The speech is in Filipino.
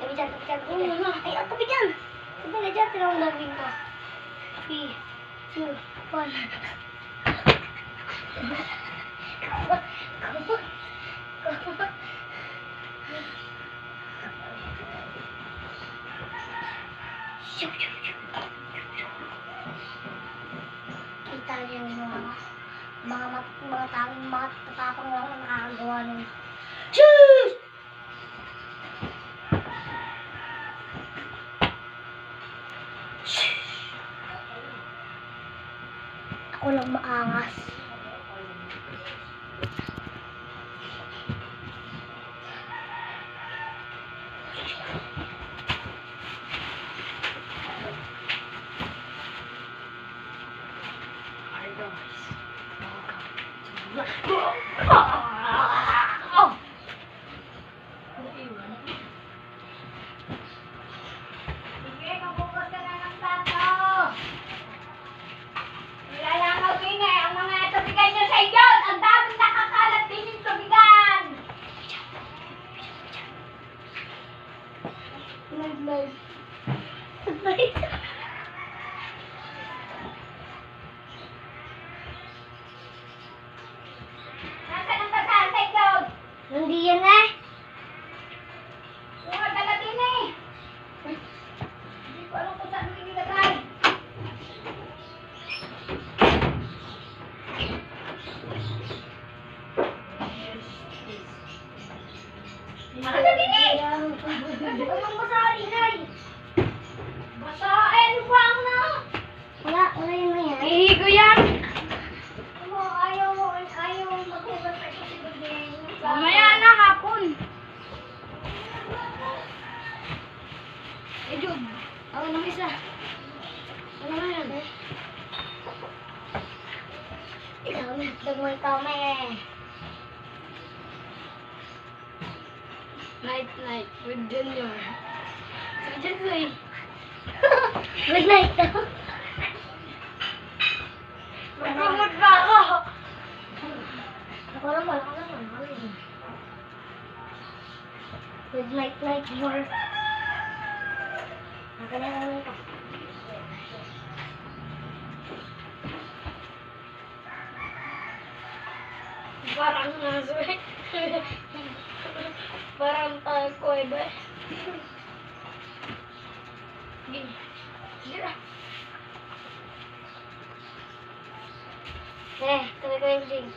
Tabi dyan. Ay, tabi dyan. Tabi na dyan, tinawang gagawin ko. 3, 2, 1. Kita niyo yung mga tanging matatapang lang ang nakakagawa nun. Shush! Ako lang maangas. Hindi yan eh. Dala din eh. Hindi ko alam kung saan mo inilagay. Dala din eh. Anong basahin ay? Basahin ba ang na? Wala yun na yan. Ihigo yan. Ayaw maghugas pa ito si Bugeng. Mamaya na hapon. Jud. Ako nang isa. Ano na yan? Ikaw may Night with Junior. Si Junior. Good night daw. Mag-promote ba ako? Ako naman. Good night more. Nakalaman ka. Parang naswe. Parang ko ba? Gira. Tabi ko yung drink.